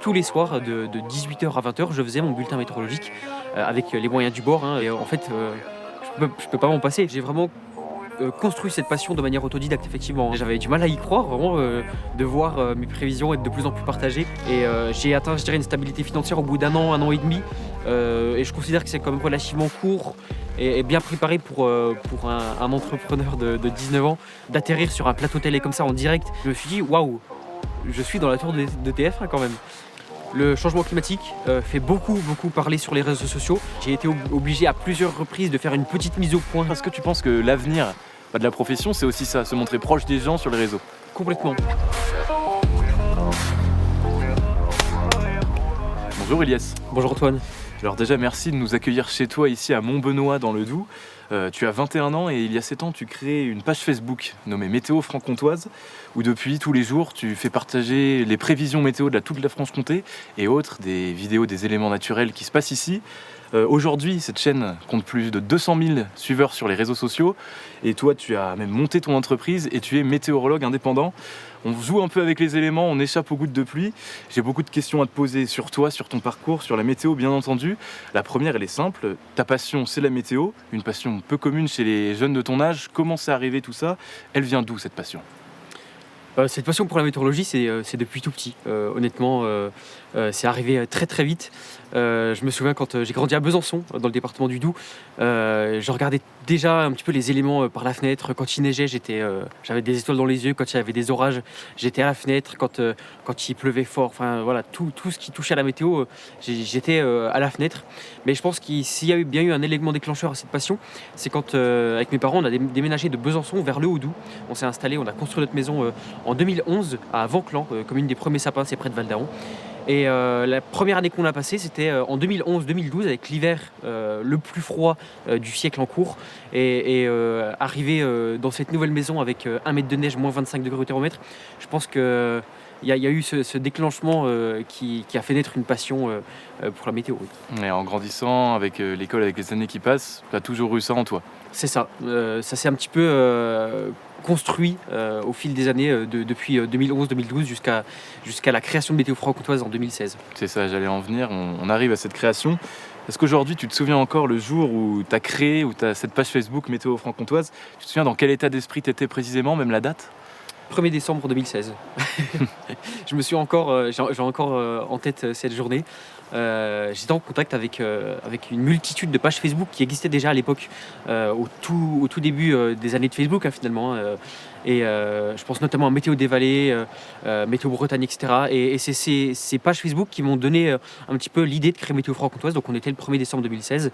tous les soirs de 18h à 20h, je faisais mon bulletin météorologique avec les moyens du bord, et en fait, je peux pas m'en passer. J'ai vraiment construit cette passion de manière autodidacte, effectivement. J'avais du mal à y croire, vraiment, de voir mes prévisions être de plus en plus partagées. Et j'ai atteint, je dirais, une stabilité financière au bout un an et demi. Et je considère que c'est quand même relativement court et bien préparé pour un entrepreneur de 19 ans d'atterrir sur un plateau télé comme ça en direct. Je me suis dit, waouh, je suis dans la tour de TF1 quand même. Le changement climatique fait beaucoup parler sur les réseaux sociaux. J'ai été obligé à plusieurs reprises de faire une petite mise au point. Est-ce que tu penses que l'avenir de la profession, c'est aussi ça, se montrer proche des gens sur les réseaux? Complètement. Bonjour Elias. Bonjour Antoine. Alors déjà, merci de nous accueillir chez toi ici à Montbenoît dans le Doubs. Tu as 21 ans et il y a 7 ans, tu crées une page Facebook nommée Météo Franc-Comtoise où depuis tous les jours, tu fais partager les prévisions météo de toute la Franche-Comté et autres, des vidéos des éléments naturels qui se passent ici. Aujourd'hui, cette chaîne compte plus de 200 000 suiveurs sur les réseaux sociaux et toi, tu as même monté ton entreprise et tu es météorologue indépendant. On joue un peu avec les éléments, on échappe aux gouttes de pluie. J'ai beaucoup de questions à te poser sur toi, sur ton parcours, sur la météo bien entendu. La première, elle est simple. Ta passion, c'est la météo, une passion peu commune chez les jeunes de ton âge. Comment c'est arrivé tout ça? Elle vient d'où cette passion? Cette passion pour la météorologie, c'est depuis tout petit. Honnêtement, c'est arrivé très vite. Je me souviens quand j'ai grandi à Besançon, dans le département du Doubs, je regardais déjà un petit peu les éléments par la fenêtre. Quand il neigeait, j'avais des étoiles dans les yeux. Quand il y avait des orages, j'étais à la fenêtre. Quand il pleuvait fort, enfin voilà, tout ce qui touchait à la météo, j'étais à la fenêtre. Mais je pense s'il y a bien eu un élément déclencheur à cette passion, c'est quand avec mes parents, on a déménagé de Besançon vers le Haut-Doubs. On s'est installé, on a construit notre maison en 2011 à Vanclan, commune des Premiers Sapins, c'est près de Val-d'Aron. Et la première année qu'on a passée, c'était en 2011-2012, avec l'hiver le plus froid du siècle en cours. Et arrivé dans cette nouvelle maison avec 1 mètre de neige, moins 25 degrés au thermomètre, je pense qu'il y a eu ce déclenchement qui a fait naître une passion pour la météo. Oui. Et en grandissant, avec l'école, avec les années qui passent, tu as toujours eu ça en toi? C'est ça. Ça s'est un petit peu construit au fil des années, depuis 2011-2012 jusqu'à la création de Météo Franc-Comtoise en 2016. C'est ça, j'allais en venir. On arrive à cette création. Est-ce qu'aujourd'hui, tu te souviens encore le jour où tu as créé, où tu as cette page Facebook Météo Franc-Comtoise? Tu te souviens dans quel état d'esprit tu étais précisément, même la date? 1er décembre 2016. Je me suis encore, j'ai encore en tête cette journée. J'étais en contact avec une multitude de pages Facebook qui existaient déjà à l'époque, au tout début des années de Facebook, finalement. Et je pense notamment à Météo des Vallées, Météo Bretagne, etc. Et c'est ces pages Facebook qui m'ont donné un petit peu l'idée de créer Météo Franc-Comtoise. Donc on était le 1er décembre 2016.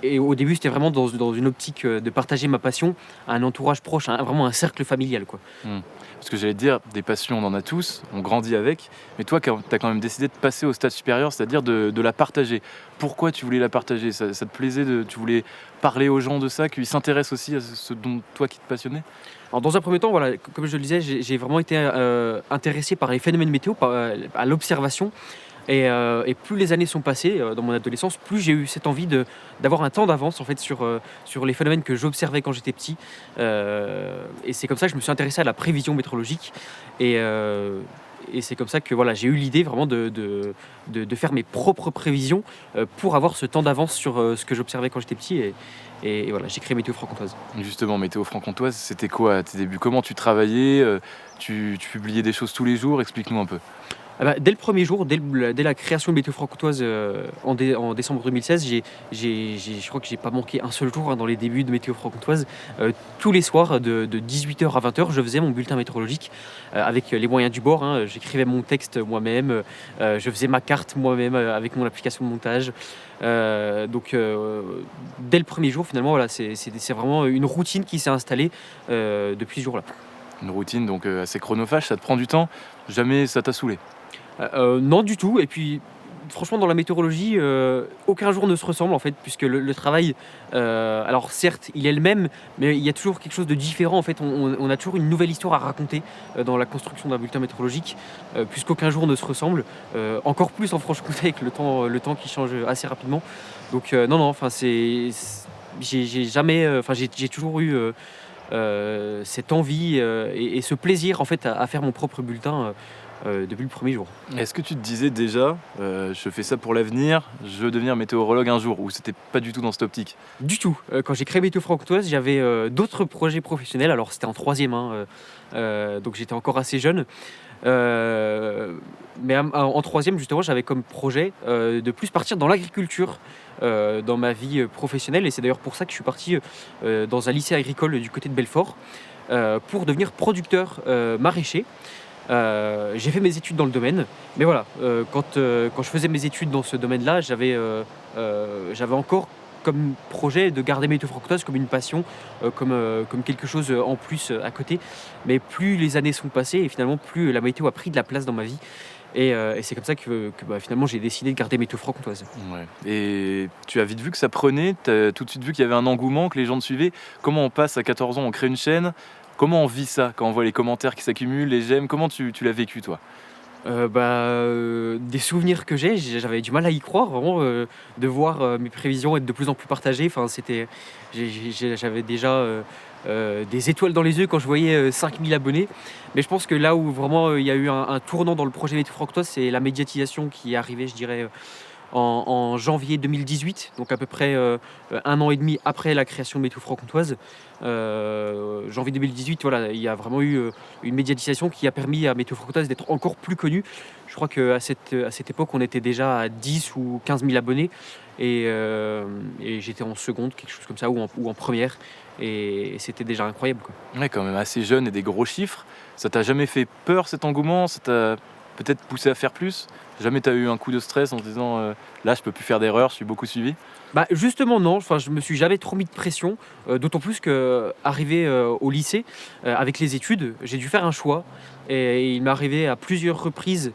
Et au début, c'était vraiment dans une optique de partager ma passion à un entourage proche, vraiment un cercle familial, quoi. Parce que j'allais te dire, des passions, on en a tous, on grandit avec, mais toi, tu as quand même décidé de passer au stade supérieur, c'est-à-dire de la partager. Pourquoi tu voulais la partager? Ça te plaisait, tu voulais parler aux gens de ça, qu'ils s'intéressent aussi à ce dont toi qui te passionnait? Alors dans un premier temps, voilà, comme je le disais, j'ai vraiment été intéressé par les phénomènes météo, à l'observation. Et plus les années sont passées dans mon adolescence, plus j'ai eu cette envie d'avoir un temps d'avance en fait sur les phénomènes que j'observais quand j'étais petit. Et c'est comme ça que je me suis intéressé à la prévision météorologique. Et c'est comme ça que voilà, j'ai eu l'idée vraiment de faire mes propres prévisions pour avoir ce temps d'avance sur ce que j'observais quand j'étais petit. Et voilà, j'ai créé Météo Franc-Comtoise. Justement, Météo Franc-Comtoise, c'était quoi à tes débuts? Comment tu travaillais? Tu publiais des choses tous les jours? Explique-nous un peu. Dès le premier jour, dès la création de Météo Franc-Comtoise en décembre 2016, je crois que j'ai pas manqué un seul jour dans les débuts de Météo Franc-Comtoise. Tous les soirs, de 18h à 20h, je faisais mon bulletin météorologique avec les moyens du bord. J'écrivais mon texte moi-même, je faisais ma carte moi-même avec mon application de montage. Donc, dès le premier jour, finalement, voilà, c'est vraiment une routine qui s'est installée depuis ce jour-là. Une routine donc assez chronophage, ça te prend du temps? Jamais ça t'a saoulé? Non du tout. Et puis franchement, dans la météorologie, aucun jour ne se ressemble en fait, puisque le travail, alors certes il est le même, mais il y a toujours quelque chose de différent en fait. On a toujours une nouvelle histoire à raconter dans la construction d'un bulletin météorologique, puisqu'aucun jour ne se ressemble, encore plus en Franche-Comté avec le temps qui change assez rapidement. Donc non, enfin j'ai jamais, enfin j'ai toujours eu cette envie et ce plaisir en fait à faire mon propre bulletin depuis le premier jour. Est-ce que tu te disais déjà, je fais ça pour l'avenir, je veux devenir météorologue un jour, ou c'était pas du tout dans cette optique? Du tout. Quand j'ai créé Météo Franc-Comtoise, j'avais d'autres projets professionnels. Alors c'était en troisième, hein, donc j'étais encore assez jeune. Mais en troisième, justement, j'avais comme projet de plus partir dans l'agriculture dans ma vie professionnelle. Et c'est d'ailleurs pour ça que je suis parti dans un lycée agricole du côté de Belfort pour devenir producteur maraîcher. J'ai fait mes études dans le domaine, mais voilà, quand je faisais mes études dans ce domaine-là, j'avais encore comme projet de garder Météo Franc-Comtoise comme une passion, comme quelque chose en plus à côté. Mais plus les années sont passées et finalement plus la météo a pris de la place dans ma vie. Et c'est comme ça que finalement j'ai décidé de garder Météo Franc-Comtoise. Ouais. Et tu as vite vu que ça prenait, tu as tout de suite vu qu'il y avait un engouement, que les gens te suivaient. Comment on passe à 14 ans, on crée une chaîne? Comment on vit ça quand on voit les commentaires qui s'accumulent, les j'aime? Comment tu l'as vécu toi? Des souvenirs que j'avais du mal à y croire vraiment, de voir, mes prévisions être de plus en plus partagées. Enfin, j'avais déjà, des étoiles dans les yeux quand je voyais, 5 000 abonnés. Mais je pense que là où vraiment, il y a eu un tournant dans le projet Météo Franc-Comtoise, c'est la médiatisation qui est arrivée, je dirais, en janvier 2018, donc à peu près 1 an et demi après la création de Météo Franc-Comtoise. Janvier 2018, voilà, il y a vraiment eu une médiatisation qui a permis à Météo Franc-Comtoise d'être encore plus connue. Je crois qu'à cette époque, on était déjà à 10 ou 15 000 abonnés et j'étais en seconde, quelque chose comme ça, ou en première. Et c'était déjà incroyable, quoi. Ouais, quand même assez jeune et des gros chiffres. Ça t'a jamais fait peur cet engouement? Ça t'a peut-être poussé à faire plus? Jamais t'as eu un coup de stress en te disant là je peux plus faire d'erreur, je suis beaucoup suivi? Justement non, enfin je me suis jamais trop mis de pression, d'autant plus qu'arrivé, au lycée, avec les études, j'ai dû faire un choix et il m'est arrivé à plusieurs reprises,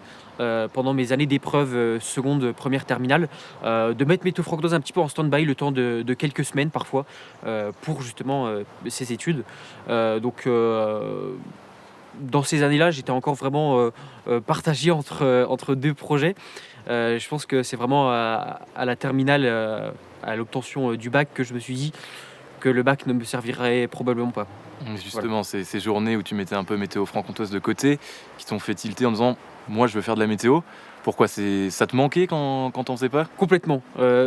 pendant mes années d'épreuves, seconde, première, terminale, de mettre Météo Franc-Comtoise un petit peu en stand-by le temps de quelques semaines parfois, pour justement, ces études. Dans ces années-là, j'étais encore vraiment, partagé entre 2 projets. Je pense que c'est vraiment à la terminale, à l'obtention, du bac que je me suis dit que le bac ne me servirait probablement pas. Voilà. Justement, ces journées où tu mettais un peu météo franc-comtoise de côté, qui t'ont fait tilter en disant moi je veux faire de la météo. Pourquoi ça te manquait quand t'en faisais pas? Complètement.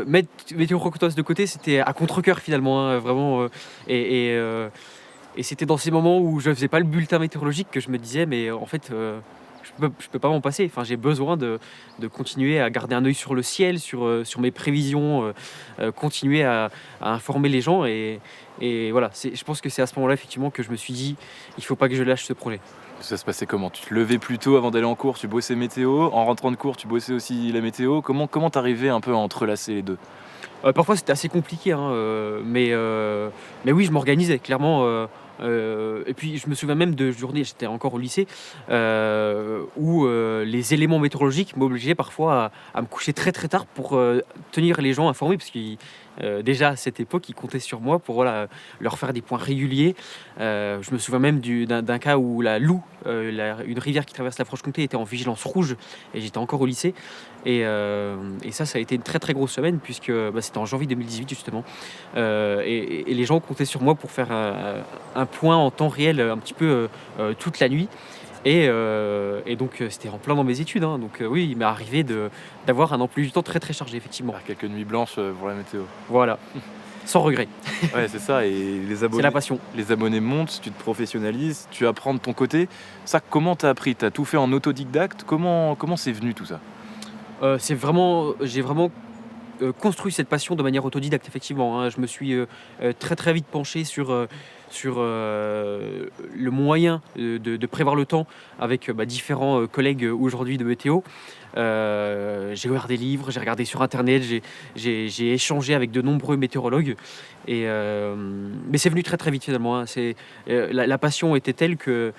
Mettre Météo Franc-Comtoise de côté, c'était à contre-cœur finalement, hein, vraiment, et c'était dans ces moments où je faisais pas le bulletin météorologique que je me disais: «Mais en fait, je peux pas m'en passer. Enfin, j'ai besoin de continuer à garder un œil sur le ciel, sur mes prévisions, continuer à informer les gens et voilà». Je pense que c'est à ce moment-là effectivement que je me suis dit: «Il faut pas que je lâche ce projet». Ça se passait comment? Tu te levais plus tôt avant d'aller en cours, tu bossais météo, en rentrant de cours, tu bossais aussi la météo. Comment t'arrivais un peu à entrelacer les deux? Parfois c'était assez compliqué, hein, mais oui, je m'organisais clairement, et puis je me souviens même de journées, j'étais encore au lycée, où les éléments météorologiques m'obligeaient parfois à me coucher très, très tard pour, tenir les gens informés parce qu'ils, déjà à cette époque, ils comptaient sur moi pour, voilà, leur faire des points réguliers. Je me souviens même d'un cas où la Loue, une rivière qui traverse la Franche-Comté était en vigilance rouge et j'étais encore au lycée et ça a été une très, très grosse semaine puisque, c'était en janvier 2018 justement, et les gens comptaient sur moi pour faire un point en temps réel, un petit peu, toute la nuit et donc c'était en plein dans mes études, hein, donc oui, il m'est arrivé d'avoir un emploi du temps très, très chargé effectivement. Ah, quelques nuits blanches pour la météo. Voilà, sans regret, Ouais, c'est ça. Et les c'est abonnés, la passion. les abonnés montent, tu te professionnalises, tu apprends de ton côté. Ça, comment t'as appris? T'as tout fait en autodidacte? Comment c'est venu tout ça? J'ai vraiment construit cette passion de manière autodidacte effectivement, hein. Je me suis, très, très vite penché sur le moyen, de prévoir le temps avec, différents, collègues, aujourd'hui de météo. J'ai ouvert des livres, j'ai regardé sur internet, j'ai échangé avec de nombreux météorologues mais c'est venu très, très vite finalement, hein. La passion était telle que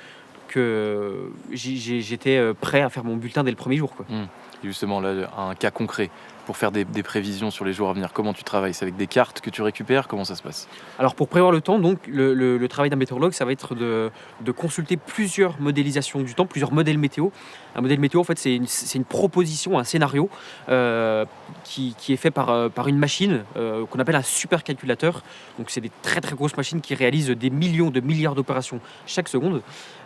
j'étais, prêt à faire mon bulletin dès le premier jour, quoi. Hmm. Justement, là, un cas concret. pour faire des prévisions sur les jours à venir? Comment tu travailles? C'est avec des cartes que tu récupères? Comment ça se passe? Alors pour prévoir le temps, donc le travail d'un météorologue, ça va être de consulter plusieurs modélisations du temps, plusieurs modèles météo. Un modèle météo, en fait, c'est une proposition, un scénario qui est fait par une machine qu'on appelle un supercalculateur. Donc c'est des très très grosses machines qui réalisent des millions de milliards d'opérations chaque seconde.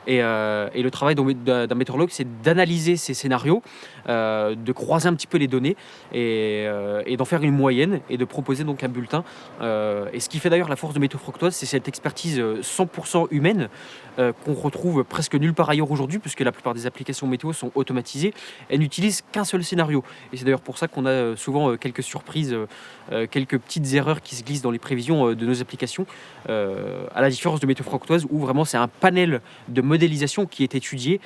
Et le travail d'un météorologue, c'est d'analyser ces scénarios, de croiser un petit peu les données et d'en faire une moyenne et de proposer donc un bulletin. Et ce qui fait d'ailleurs la force de Météo Francoise, c'est cette expertise 100% humaine qu'on retrouve presque nulle part ailleurs aujourd'hui, puisque la plupart des applications météo sont automatisées. Elles n'utilisent qu'un seul scénario. Et c'est d'ailleurs pour ça qu'on a souvent quelques surprises, quelques petites erreurs qui se glissent dans les prévisions de nos applications, à la différence de Météo Francoise, où vraiment c'est un panel de modélisation qui est étudié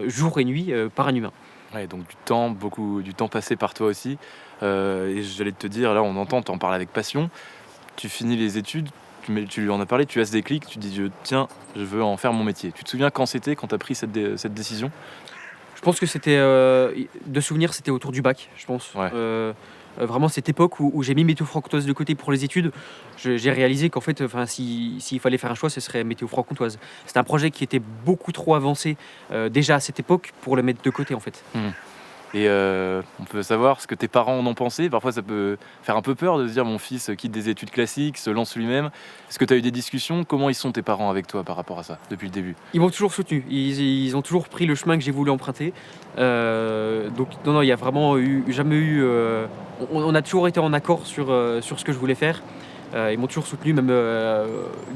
jour et nuit par un humain. Ouais, donc beaucoup du temps passé par toi aussi. Et j'allais te dire, là on entend, t'en parles avec passion. Tu finis les études, tu lui en as parlé, tu as ce déclic, tu dis tiens, je veux en faire mon métier. Tu te souviens quand c'était, quand tu as pris cette décision? Je pense que c'était, de souvenir, c'était autour du bac, je pense. Ouais. Vraiment cette époque où j'ai mis Météo Franc-Comtoise de côté pour les études, j'ai réalisé qu'en fait, s'il fallait faire un choix, ce serait Météo Franc-Comtoise. C'était un projet qui était beaucoup trop avancé déjà à cette époque pour le mettre de côté en fait. Et on peut savoir ce que tes parents en ont pensé. Parfois, ça peut faire un peu peur de se dire mon fils quitte des études classiques, se lance lui-même. Est-ce que tu as eu des discussions? Comment ils sont tes parents avec toi par rapport à ça depuis le début? Ils m'ont toujours soutenu, ils ont toujours pris le chemin que j'ai voulu emprunter. Donc non, il n'y a vraiment jamais eu... on a toujours été en accord sur ce que je voulais faire. Ils m'ont toujours soutenu, même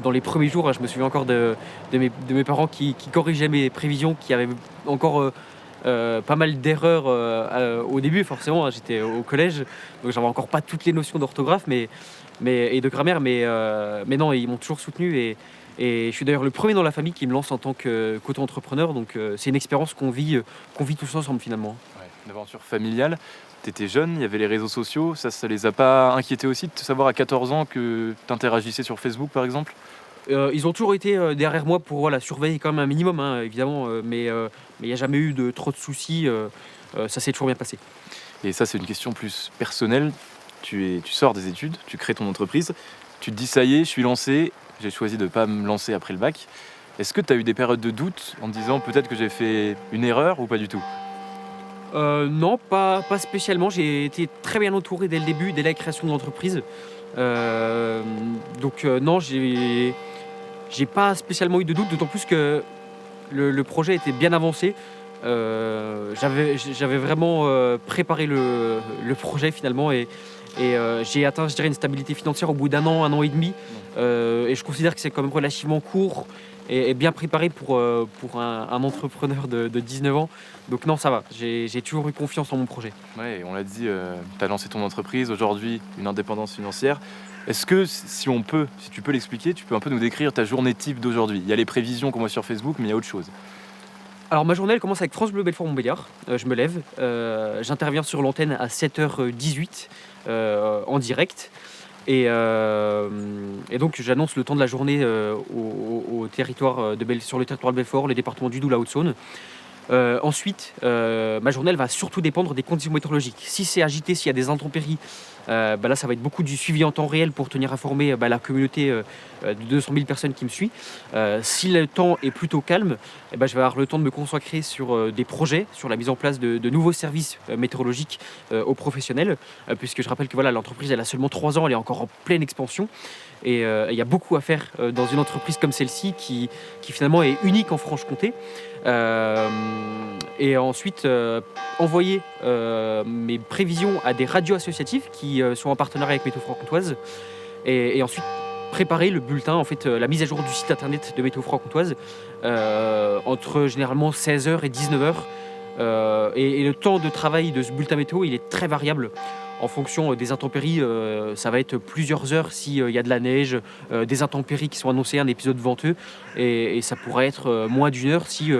dans les premiers jours. Je me souviens encore de mes parents qui corrigeaient mes prévisions, qui avaient encore... pas mal d'erreurs au début, forcément. J'étais au collège, donc j'avais encore pas toutes les notions d'orthographe et de grammaire, mais non, ils m'ont toujours soutenu et je suis d'ailleurs le premier dans la famille qui me lance en tant qu'auto-entrepreneur, donc c'est une expérience qu'on vit tous ensemble finalement. Ouais, une aventure familiale. Tu étais jeune, il y avait les réseaux sociaux, ça les a pas inquiétés aussi de te savoir à 14 ans que tu interagissais sur Facebook par exemple? Ils ont toujours été derrière moi pour surveiller quand même un minimum, hein, évidemment, mais il n'y a jamais eu trop de soucis, ça s'est toujours bien passé. Et ça, c'est une question plus personnelle. Tu sors des études, tu crées ton entreprise, tu te dis ça y est, je suis lancé, j'ai choisi de ne pas me lancer après le bac. Est-ce que tu as eu des périodes de doute en te disant peut-être que j'ai fait une erreur ou pas du tout? Non, pas spécialement. J'ai été très bien entouré dès le début, dès la création de l'entreprise. Donc non, j'ai pas spécialement eu de doute, d'autant plus que le projet était bien avancé. J'avais vraiment préparé le projet finalement et j'ai atteint, je dirais, une stabilité financière au bout d'un an et demi. Et je considère que c'est quand même relativement court et bien préparé pour un entrepreneur de 19 ans. Donc non, ça va, j'ai toujours eu confiance en mon projet. Ouais, on l'a dit, tu as lancé ton entreprise, aujourd'hui une indépendance financière. Est-ce que si tu peux l'expliquer, tu peux un peu nous décrire ta journée type d'aujourd'hui? Il y a les prévisions qu'on voit sur Facebook, mais il y a autre chose. Alors ma journée elle commence avec France Bleu Belfort-Montbéliard. Je me lève, j'interviens sur l'antenne à 7h18 en direct. Et donc j'annonce le temps de la journée au territoire sur le territoire de Belfort, le département du Doubs, la Haute-Saône. Ensuite, ma journée elle va surtout dépendre des conditions météorologiques. Si c'est agité, s'il y a des intempéries, là ça va être beaucoup du suivi en temps réel pour tenir informé la communauté de 200 000 personnes qui me suit. Si le temps est plutôt calme, je vais avoir le temps de me consacrer sur des projets, sur la mise en place de nouveaux services météorologiques aux professionnels, puisque je rappelle que l'entreprise elle a seulement 3 ans, elle est encore en pleine expansion. Et il y a beaucoup à faire dans une entreprise comme celle-ci qui finalement est unique en Franche-Comté. Et ensuite envoyer mes prévisions à des radios associatives qui sont en partenariat avec Météo Franc-Comtoise et ensuite préparer le bulletin, en fait la mise à jour du site internet de Météo Franc-Comtoise entre généralement 16h et 19h. Et le temps de travail de ce bulletin météo il est très variable. En fonction des intempéries, ça va être plusieurs heures s'il y a de la neige, des intempéries qui sont annoncées, un épisode venteux, et ça pourrait être moins d'1 heure si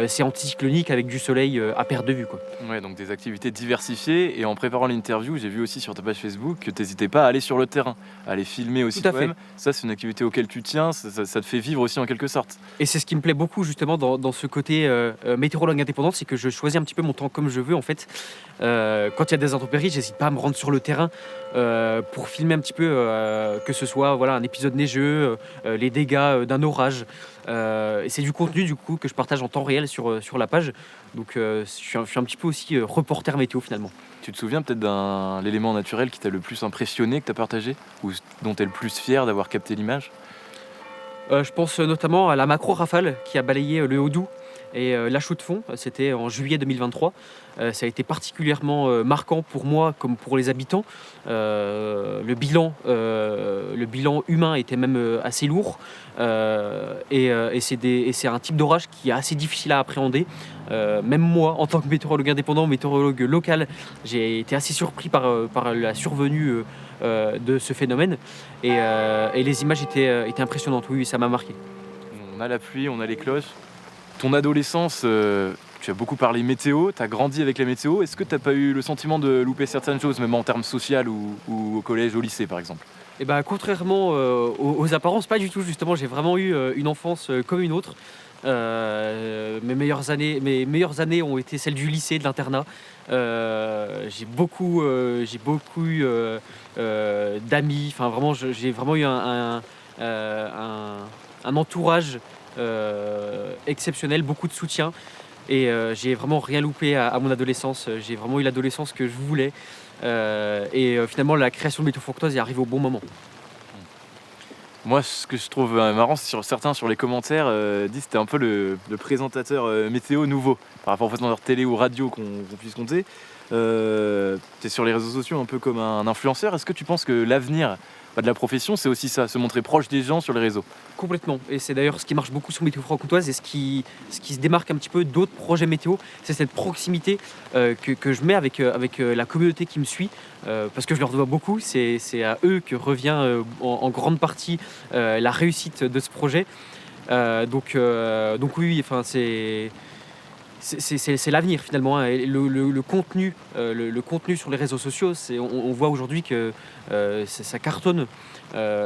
c'est anticyclonique avec du soleil à perte de vue, quoi. Ouais, donc des activités diversifiées. Et en préparant l'interview, j'ai vu aussi sur ta page Facebook que tu n'hésitais pas à aller sur le terrain, à aller filmer aussi Tout à fait. toi-même. Ça, c'est une activité auquel tu tiens, ça te fait vivre aussi en quelque sorte. Et c'est ce qui me plaît beaucoup justement dans ce côté météorologue indépendant, c'est que je choisis un petit peu mon temps comme je veux en fait. Quand il y a des intempéries, j'hésite pas à me rendre sur le terrain pour filmer un petit peu, que ce soit voilà, un épisode neigeux, les dégâts d'un orage. Et c'est du contenu du coup que je partage en temps réel sur la page. Donc je suis un petit peu aussi reporter météo finalement. Tu te souviens peut-être d'un l'élément naturel qui t'a le plus impressionné, que tu as partagé, ou dont tu es le plus fier d'avoir capté l'image? Je pense notamment à la macro-rafale qui a balayé le Haut-Doubs et la Chaux-de-Fonds. C'était en juillet 2023. Ça a été particulièrement marquant pour moi comme pour les habitants. Le bilan humain était même assez lourd. Et c'est un type d'orage qui est assez difficile à appréhender. Même moi, en tant que météorologue indépendant, météorologue local, j'ai été assez surpris par la survenue de ce phénomène. Et les images étaient impressionnantes, oui, ça m'a marqué. On a la pluie, on a les cloches. Ton adolescence, tu as beaucoup parlé météo, tu as grandi avec la météo. Est-ce que tu n'as pas eu le sentiment de louper certaines choses, même en termes social ou au collège, au lycée par exemple? Et bah, contrairement aux apparences, pas du tout. Justement, j'ai vraiment eu une enfance comme une autre. Mes meilleures années ont été celles du lycée, de l'internat. J'ai beaucoup eu d'amis. Enfin, vraiment, j'ai vraiment eu un entourage exceptionnel, beaucoup de soutien. Et j'ai vraiment rien loupé à mon adolescence. J'ai vraiment eu l'adolescence que je voulais. Finalement, la création de Météo Francoise est arrivée au bon moment. Moi, ce que je trouve marrant, c'est certains sur les commentaires disent que c'était un peu le présentateur météo nouveau par rapport aux présentateurs télé ou radio qu'on puisse compter. Tu es sur les réseaux sociaux un peu comme un influenceur. Est-ce que tu penses que l'avenir de la profession, c'est aussi ça, se montrer proche des gens sur les réseaux? Complètement. Et c'est d'ailleurs ce qui marche beaucoup sur Météo Franc-Comtoise et ce qui se démarque un petit peu d'autres projets météo, c'est cette proximité que je mets avec la communauté qui me suit, parce que je leur dois beaucoup. C'est à eux que revient en grande partie la réussite de ce projet. Donc oui, enfin, c'est l'avenir finalement, hein. Et le contenu, le contenu sur les réseaux sociaux, on voit aujourd'hui que ça cartonne.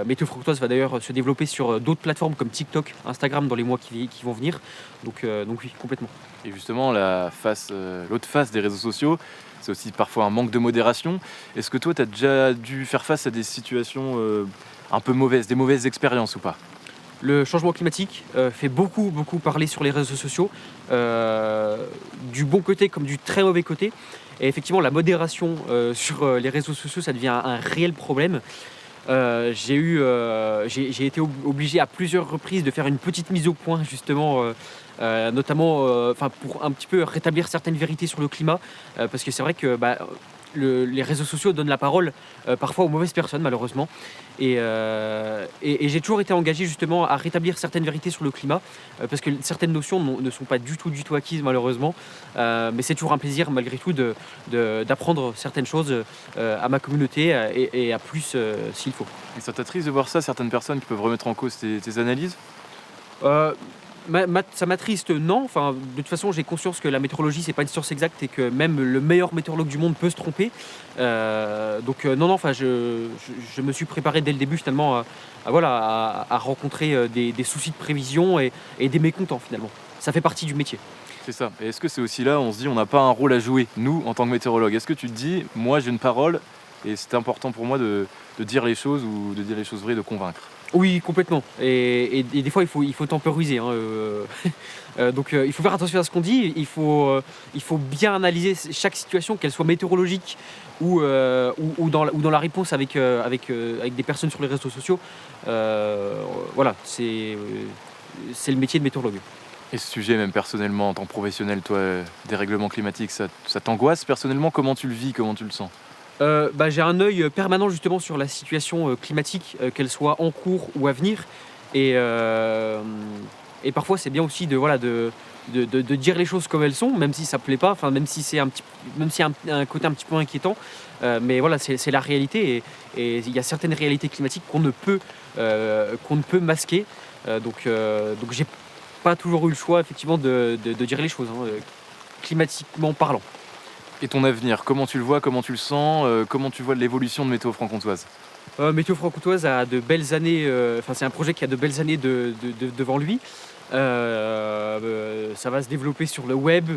Météo Fructose va d'ailleurs se développer sur d'autres plateformes comme TikTok, Instagram dans les mois qui vont venir. Donc oui, complètement. Et justement, l'autre face des réseaux sociaux, c'est aussi parfois un manque de modération. Est-ce que toi, tu as déjà dû faire face à des situations un peu mauvaises, des mauvaises expériences ou pas? Le changement climatique fait beaucoup parler sur les réseaux sociaux, du bon côté comme du très mauvais côté. Et effectivement, la modération sur les réseaux sociaux, ça devient un réel problème. J'ai été obligé à plusieurs reprises de faire une petite mise au point, justement, notamment pour un petit peu rétablir certaines vérités sur le climat, parce que c'est vrai que les réseaux sociaux donnent la parole parfois aux mauvaises personnes, malheureusement. Et j'ai toujours été engagé justement à rétablir certaines vérités sur le climat, parce que certaines notions ne sont pas du tout acquises, malheureusement. Mais c'est toujours un plaisir, malgré tout, d'apprendre certaines choses à ma communauté et à plus s'il faut. Et ça t'attriste de voir ça, certaines personnes qui peuvent remettre en cause tes analyses? Ça m'attriste, non. Enfin, de toute façon, j'ai conscience que la météorologie, c'est pas une science exacte et que même le meilleur météorologue du monde peut se tromper. Non. Enfin, je me suis préparé dès le début finalement à rencontrer des soucis de prévision et des mécontents finalement. Ça fait partie du métier. C'est ça. Et est-ce que c'est aussi là, on se dit, on n'a pas un rôle à jouer, nous, en tant que météorologue? Est-ce que tu te dis, moi, j'ai une parole et c'est important pour moi de dire les choses ou de dire les choses vraies, de convaincre? Oui, complètement. Et des fois, il faut temporiser, hein, donc il faut faire attention à ce qu'on dit. Il faut bien analyser chaque situation, qu'elle soit météorologique ou dans la réponse avec des personnes sur les réseaux sociaux. Voilà, c'est le métier de météorologue. Et ce sujet, même personnellement, en tant que professionnel, toi, dérèglement climatique, ça t'angoisse personnellement? Comment tu le vis? Comment tu le sens? J'ai un œil permanent justement sur la situation climatique, qu'elle soit en cours ou à venir. Et parfois, c'est bien aussi de dire les choses comme elles sont, même si ça plaît pas, enfin, même si c'est un côté un petit peu inquiétant. Mais voilà, c'est la réalité. Et il y a certaines réalités climatiques qu'on ne peut masquer. Donc j'ai pas toujours eu le choix effectivement de dire les choses, climatiquement parlant. Et ton avenir, comment tu le vois, comment tu le sens, comment tu vois l'évolution de Météo Franc-Comtoise? Météo Franc-Comtoise a de belles années, c'est un projet qui a de belles années devant lui. Ça va se développer sur le web,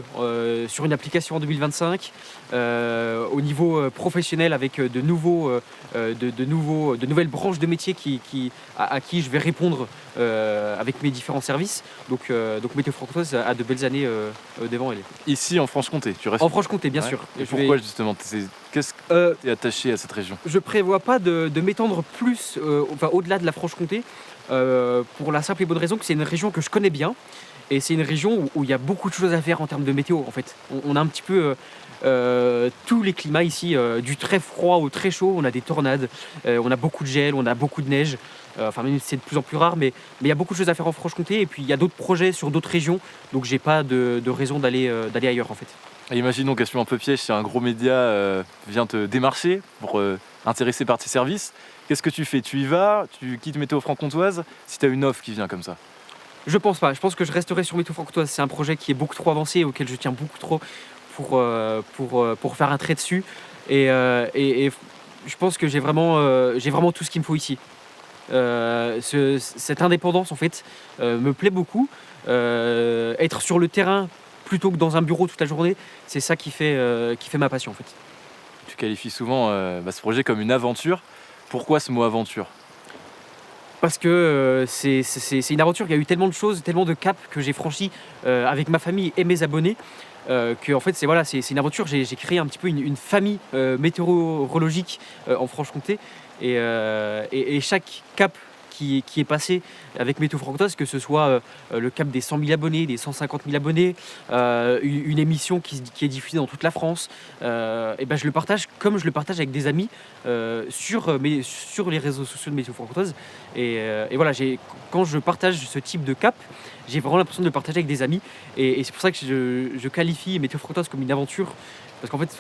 sur une application en 2025, au niveau professionnel avec de nouvelles branches de métiers à qui je vais répondre avec mes différents services. Donc Météo Franc-Comtoise a de belles années devant elle. Ici en Franche-Comté, tu restes. En Franche-Comté, bien Ouais. sûr. Et pourquoi justement qu'est-ce que tu es attaché à cette région? Je prévois pas de m'étendre plus, au-delà de la Franche-Comté, pour la simple et bonne raison que c'est une région que je connais bien et c'est une région où il y a beaucoup de choses à faire en termes de météo en fait. On a un petit peu tous les climats ici, du très froid au très chaud, on a des tornades, on a beaucoup de gel, on a beaucoup de neige, même si c'est de plus en plus rare, mais il y a beaucoup de choses à faire en Franche-Comté et puis il y a d'autres projets sur d'autres régions, donc j'ai pas de raison d'aller ailleurs en fait. Et imaginons, question un peu piège, si un gros média vient te démarcher pour intéresser par tes services, qu'est-ce que tu fais? Tu y vas? Tu quittes Météo Franc-Comtoise si tu as une offre qui vient comme ça? Je pense pas, je pense que je resterai sur Météo Franc-Comtoise, c'est un projet qui est beaucoup trop avancé, auquel je tiens beaucoup trop pour faire un trait dessus et je pense que j'ai vraiment tout ce qu'il me faut ici. Cette indépendance en fait me plaît beaucoup. Être sur le terrain plutôt que dans un bureau toute la journée, c'est ça qui fait ma passion en fait. Tu qualifies souvent ce projet comme une aventure. Pourquoi ce mot aventure? Parce que c'est une aventure, il y a eu tellement de choses, tellement de caps que j'ai franchis avec ma famille et mes abonnés, que en fait c'est une aventure. J'ai créé un petit peu une famille météorologique en Franche-Comté et chaque cap qui est passé avec Météo Franc-Comtoise, que ce soit le cap des 100 000 abonnés, des 150 000 abonnés, une émission qui est diffusée dans toute la France, et je le partage comme je le partage avec des amis sur les réseaux sociaux de Météo Franc-Comtoise. Et voilà, quand je partage ce type de cap, j'ai vraiment l'impression de le partager avec des amis. Et c'est pour ça que je qualifie Météo Franc-Comtoise comme une aventure. Parce qu'en fait,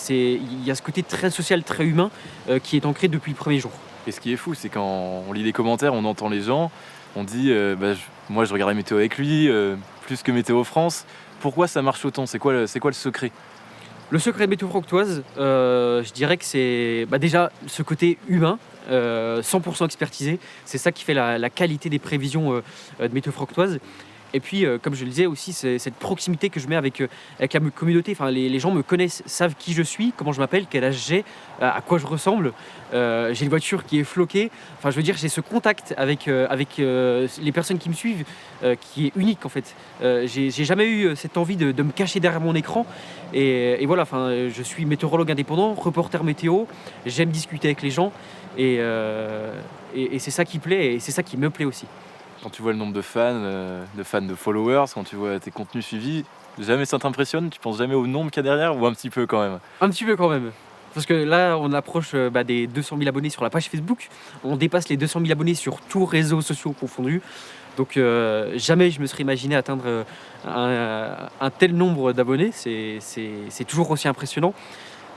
il y a ce côté très social, très humain qui est ancré depuis le premier jour. Et ce qui est fou, c'est quand on lit les commentaires, on entend les gens, on dit moi je regardais Météo avec lui, plus que Météo France. Pourquoi ça marche autant? C'est quoi le secret? Le secret de Météo Franc-Comtoise, je dirais que c'est déjà ce côté humain, 100% expertisé. C'est ça qui fait la qualité des prévisions de Météo Franc-Comtoise. Et puis, comme je le disais aussi, c'est cette proximité que je mets avec la communauté. Enfin, les gens me connaissent, savent qui je suis, comment je m'appelle, quel âge j'ai, à quoi je ressemble. J'ai une voiture qui est floquée. Enfin, je veux dire, j'ai ce contact avec les personnes qui me suivent qui est unique en fait. J'ai jamais eu cette envie de me cacher derrière mon écran. Et voilà, je suis météorologue indépendant, reporter météo. J'aime discuter avec les gens. Et c'est ça qui plaît et c'est ça qui me plaît aussi. Quand tu vois le nombre de fans, de followers, quand tu vois tes contenus suivis, jamais ça t'impressionne? Tu penses jamais au nombre qu'il y a derrière ou un petit peu quand même? Un petit peu quand même. Parce que là, on approche des 200 000 abonnés sur la page Facebook. On dépasse les 200 000 abonnés sur tous réseaux sociaux confondus. Donc jamais je me serais imaginé atteindre un tel nombre d'abonnés. C'est toujours aussi impressionnant.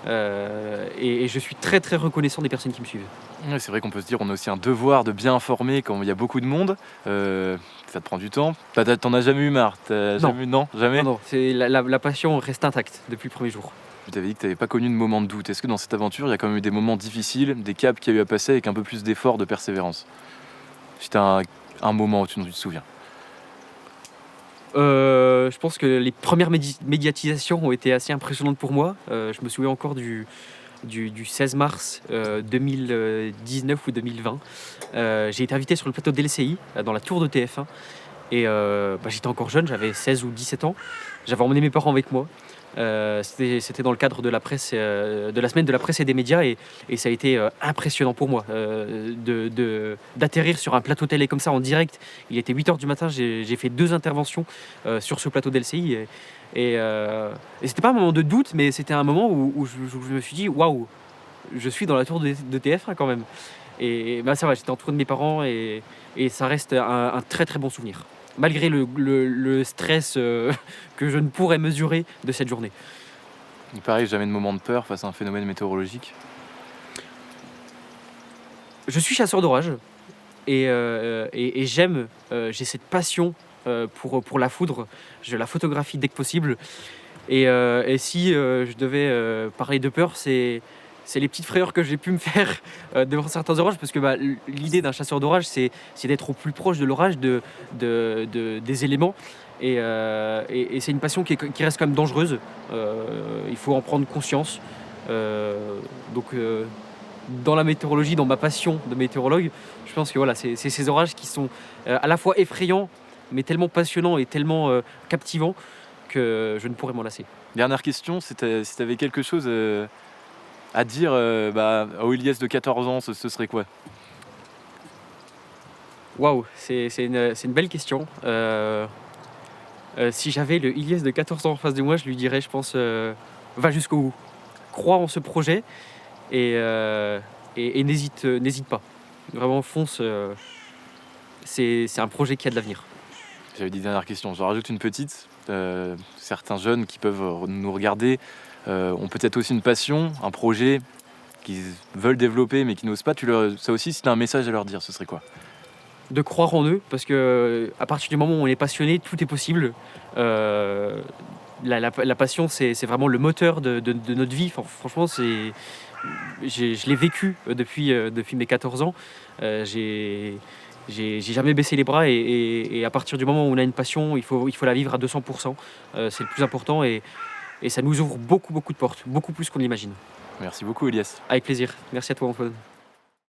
Et je suis très très reconnaissant des personnes qui me suivent. Ouais, c'est vrai qu'on peut se dire on a aussi un devoir de bien informer quand il y a beaucoup de monde. Ça te prend du temps. T'en as jamais eu marre? Non, jamais? Non, la passion reste intacte depuis le premier jour. Tu t'avais dit que tu n'avais pas connu de moment de doute. Est-ce que dans cette aventure, il y a quand même eu des moments difficiles, des caps qu'il y a eu à passer avec un peu plus d'effort, de persévérance? Si tu as un moment où tu te souviens. Je pense que les premières médiatisations ont été assez impressionnantes pour moi. Je me souviens encore du 16 mars 2019 ou 2020. J'ai été invité sur le plateau de LCI, dans la tour de TF1. Et j'étais encore jeune, j'avais 16 ou 17 ans. J'avais emmené mes parents avec moi. C'était dans le cadre de la presse, de la semaine de la presse et des médias, et ça a été impressionnant pour moi d'atterrir sur un plateau télé comme ça en direct. Il était 8h du matin, j'ai fait 2 interventions sur ce plateau d'LCI et c'était pas un moment de doute, mais c'était un moment où je me suis dit waouh, je suis dans la tour de TF1 quand même. Et ça va, j'étais entouré de mes parents et ça reste un très très bon souvenir. Malgré le stress que je ne pourrais mesurer de cette journée. Et pareil, jamais de moment de peur face à un phénomène météorologique? Je suis chasseur d'orage. et j'aime, j'ai cette passion pour la foudre. Je la photographie dès que possible. Et si je devais parler de peur, c'est les petites frayeurs que j'ai pu me faire devant certains orages, parce que l'idée d'un chasseur d'orage, c'est d'être au plus proche de l'orage, des éléments. Et c'est une passion qui reste quand même dangereuse. Il faut en prendre conscience. Donc, dans la météorologie, dans ma passion de météorologue, je pense que voilà, c'est ces orages qui sont à la fois effrayants, mais tellement passionnants et tellement captivants que je ne pourrais m'en lasser. Dernière question, si tu avais quelque chose à dire au Ilyes de 14 ans, ce serait quoi? Waouh, c'est une belle question. Si j'avais le Ilyes de 14 ans en face de moi, je lui dirais, je pense, va jusqu'au bout. Crois en ce projet et n'hésite pas. Vraiment, fonce. C'est un projet qui a de l'avenir. J'avais dit dernière question, j'en rajoute une petite. Certains jeunes qui peuvent nous regarder ont peut-être aussi une passion, un projet qu'ils veulent développer mais qui n'osent pas. Ça aussi, si tu as un message à leur dire, ce serait quoi? De croire en eux, parce que à partir du moment où on est passionné, tout est possible. La passion, c'est vraiment le moteur de notre vie. Enfin, franchement, je l'ai vécu depuis mes 14 ans. J'ai jamais baissé les bras, et à partir du moment où on a une passion, il faut la vivre à 200%. C'est le plus important, et ça nous ouvre beaucoup de portes, beaucoup plus qu'on l'imagine. Merci beaucoup, Ilyes. Avec plaisir. Merci à toi, Antoine.